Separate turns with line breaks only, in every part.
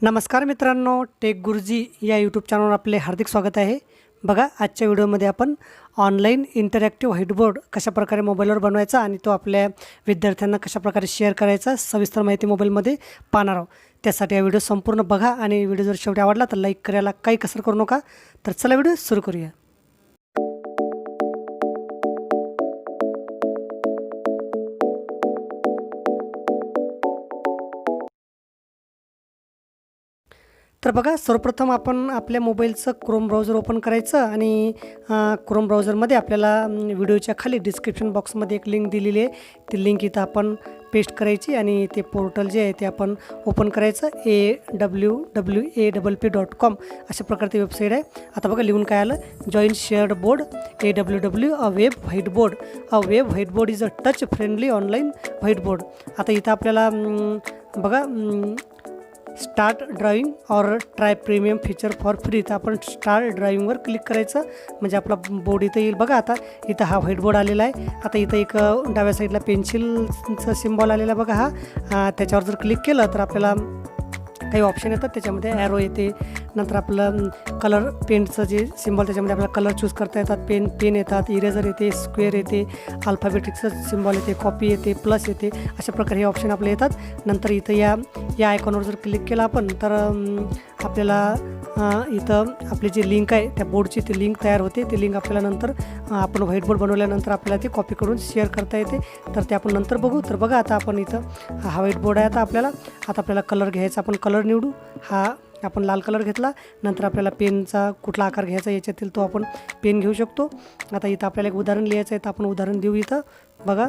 नमस्कार मित्रांनो, टेक गुरुजी या यूट्यूब चॅनलवर आपले हार्दिक स्वागत आहे। बघा, आजच्या व्हिडिओमध्ये आपण ऑनलाईन इंटरॅक्टिव्ह व्हाईटबोर्ड कशाप्रकारे मोबाईलवर बनवायचा आणि तो आपल्या विद्यार्थ्यांना कशाप्रकारे शेअर करायचा सविस्तर माहिती मोबाईलमध्ये पाहणार आहोत। त्यासाठी हा व्हिडिओ संपूर्ण बघा आणि व्हिडिओ जर शेवटी आवडला तर लाईक करायला काही कसर करू नका। तर चला व्हिडिओ सुरू करूया। तर बघा, सर्वप्रथम आपण आपल्या मोबाईलचं क्रोम ब्राउझर ओपन करायचं आणि क्रोम ब्राउझरमध्ये आपल्याला व्हिडिओच्या खाली डिस्क्रिप्शन बॉक्समध्ये एक लिंक दिलेली आहे। ती लिंक इथं आपण पेस्ट करायची आणि ते पोर्टल जे आहे ते आपण ओपन करायचं। awwapp.com अशा प्रकारची वेबसाईट आहे। आता बघा लिहून काय आलं, join shared board AWW a web white board. A web white board is a touch friendly online white board. आता इथं आपल्याला बघा स्टार्ट ड्राइविंग और try premium feature for free, तर आपण स्टार्ट ड्राइविंगवर क्लिक करायचं म्हणजे आपला बोर्ड इथं येईल। बघा आता इथं हा व्हाईट बोर्ड आलेला आहे। आता इथं एक डाव्या साईडला पेन्सिलचं सिम्बॉल आलेला आहे बघा, हा त्याच्यावर जर क्लिक केलं तर आपल्याला काही ऑप्शन येतात, त्याच्यामध्ये ॲरो येते, नंतर आपलं कलर पेंटचं जे सिम्बॉल त्याच्यामध्ये आपल्याला कलर चूज करता येतात, पेन येतात, इरेजर येते, स्क्वेअर येते, अल्फाबेटिकचं सिम्बॉल येते, कॉपी येते, प्लस येते, अशा प्रकारे हे ऑप्शन आपले येतात। नंतर इथं या आयकॉनवर जर क्लिक केलं आपण तर आपल्याला इथं आपली जी लिंक आहे त्या बोर्डची ती लिंक तयार होते। ती लिंक आपल्याला नंतर आपण व्हाईट बोर्ड बनवल्यानंतर आपल्याला ती कॉपी करून शेअर करता येते, तर ते आपण नंतर बघू। तर बघा आता आपण इथं हा व्हाईट बोर्ड आहे। आता आपल्याला कलर घ्यायचा, आपण कलर निवडू। हा आपण लाल कलर घेतला, नंतर आपल्याला पेनचा कुठला आकार घ्यायचा याच्यातील तो आपण पेन घेऊ शकतो। आता इथं आपल्याला एक उदाहरण लिहायचं आहे, तर आपण उदाहरण देऊ इथं बघा।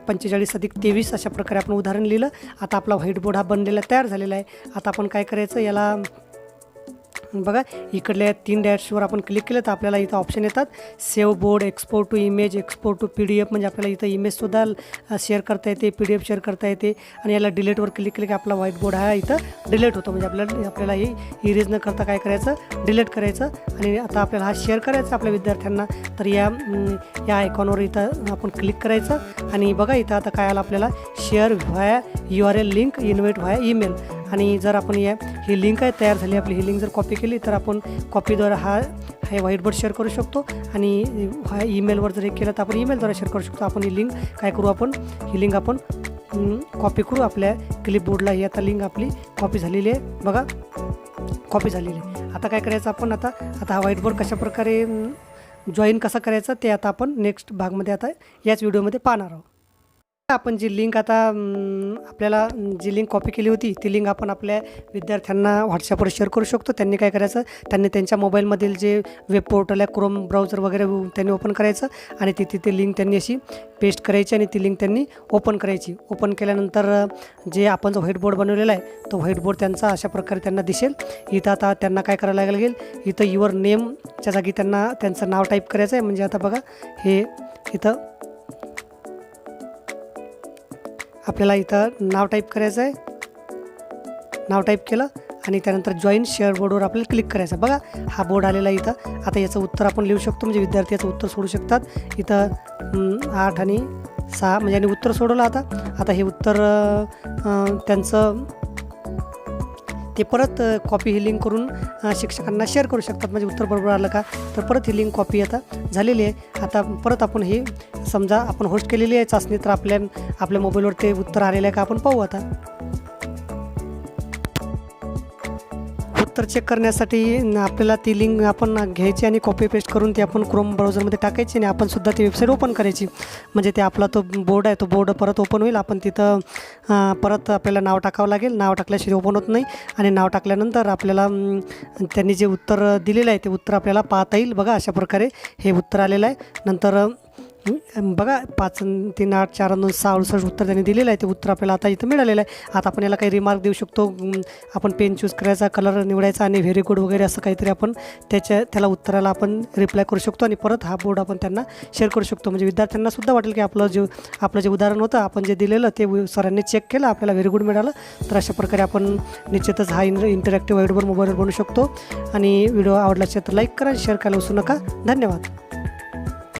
45 + 23 अशा प्रकारे आपण उदाहरण लिहिलं। आता आपला व्हाईट बोर्ड हा बनलेला तयार झालेला आहे। आता आपण काय करायचं, याला बघा इकडल्या 3 डॅशवर आपण क्लिक केलं तर आपल्याला इथं ऑप्शन येतात, save board, export to image, export to PDF, म्हणजे आपल्याला इथं इमेजसुद्धा शेअर करता येते, PDF शेअर करता येते। आणि याला डिलीटवर क्लिक केलं की आपला व्हाईट बोर्ड हा इथं डिलीट होतो, म्हणजे आपल्याला हे इरेज न करता काय करायचं, डिलीट करायचं। आणि आता आपल्याला हा शेअर करायचा आपल्या विद्यार्थ्यांना, तर या आयकॉनवर इथं आपण क्लिक करायचं आणि बघा इथं आता काय आलं आपल्याला, share via URL link, invite via email. आणि जर आपण ही लिंक आहे तयार झाली आपली, ही लिंक जर कॉपी केली तर आपण कॉपीद्वारे हे व्हाईट बोर्ड शेअर करू शकतो। आणि ईमेलवर जर हे केलं तर आपण ईमेलद्वारे शेअर करू शकतो। आपण ही लिंक काय करू, ही लिंक आपण कॉपी करू आपल्या क्लिपबोर्डला। ही आता लिंक आपली कॉपी झालेली आहे बघा, कॉपी झालेली आहे। आता काय करायचं आपण, आता हा व्हाईट बोर्ड कशाप्रकारे जॉईन कसा करायचा ते आता आपण नेक्स्ट भागमध्ये आता याच व्हिडिओमध्ये पाहणार आहोत। आपण जी लिंक आता आपल्याला जी लिंक कॉपी केली होती ती लिंक आपण आपल्या विद्यार्थ्यांना व्हॉट्सअपवर शेअर करू शकतो। त्यांनी काय करायचं, त्यांनी त्यांच्या मोबाईलमधील जे वेब पोर्टल आहे, क्रोम ब्राउझर वगैरे त्यांनी ओपन करायचं आणि ती लिंक त्यांनी अशी पेस्ट करायची आणि ती लिंक त्यांनी ओपन करायची। ओपन केल्यानंतर जे आपण जो व्हाईट बोर्ड बनवलेला आहे तो व्हाईट बोर्ड त्यांचा अशा प्रकारे त्यांना दिसेल। इथं आता त्यांना काय करायला लागेल, इथं युअर नेमच्या जागी त्यांना त्यांचं नाव टाईप करायचं आहे। म्हणजे आता बघा हे इथं आपल्याला इथं नाव टाईप करायचं आहे, नाव टाईप केलं आणि त्यानंतर जॉईन शेअर बोर्डवर आपल्याला क्लिक करायचं। बघा हा बोर्ड आलेला आहे इथं। आता याचं उत्तर आपण लिहू शकतो, म्हणजे विद्यार्थी याचं उत्तर सोडू शकतात। इथं 8 आणि 6 म्हणजे यांनी उत्तर सोडवलं। आता हे उत्तर त्यांचं ते परत कॉपी ही लिंक करून शिक्षकांना शेअर करू शकतात, म्हणजे उत्तर बरोबर आलं का तर परत ही लिंक कॉपी आता झालेली आहे। आता परत आपण हे समजा आपण होस्ट केलेली आहे चाचणी, तर आपल्या मोबाईलवर ते उत्तर आलेलं आहे का आपण पाहू। आता उत्तर चेक करण्यासाठी आपल्याला ती लिंक आपण घ्यायची आणि कॉपी पेस्ट करून ती आपण क्रोम ब्राउझरमध्ये टाकायची आणि आपण सुद्धा ती वेबसाईट ओपन करायची, म्हणजे ते आपला तो बोर्ड आहे तो बोर्ड परत ओपन होईल। आपण तिथं परत आपल्याला नाव टाकावं लागेल, नाव टाकल्याशिवाय ओपन होत नाही। आणि नाव टाकल्यानंतर आपल्याला त्यांनी जे उत्तर दिलेलं आहे ते उत्तर आपल्याला पाहता येईल। बघा अशा प्रकारे हे उत्तर आलेलं आहे। नंतर बघा 5, 3, 8, 4, 2, 6, 68 उत्तर त्यांनी दिलेलं आहे, ते उत्तर आपल्याला आता इथं मिळालेलं आहे। आता आपण याला काही रिमार्क देऊ शकतो, आपण पेन चूज करायचा, कलर निवडायचा आणि व्हेरी गुड वगैरे असं काहीतरी आपण त्याला उत्तराला आपण रिप्लाय करू शकतो आणि परत हा बोर्ड आपण त्यांना शेअर करू शकतो, म्हणजे विद्यार्थ्यांना सुद्धा वाटेल की आपलं जे उदाहरण होतं आपण जे दिलेलं ते सरांनी चेक केलं, आपल्याला व्हेरी गुड मिळालं। तर अशा प्रकारे आपण निश्चितच हा इंटरॅक्टिव्ह व्हाईट बोर्ड मोबाईलवर बनवू शकतो। आणि व्हिडिओ आवडला असेल तर लाईक करा, शेअर करायला विसरू नका। धन्यवाद।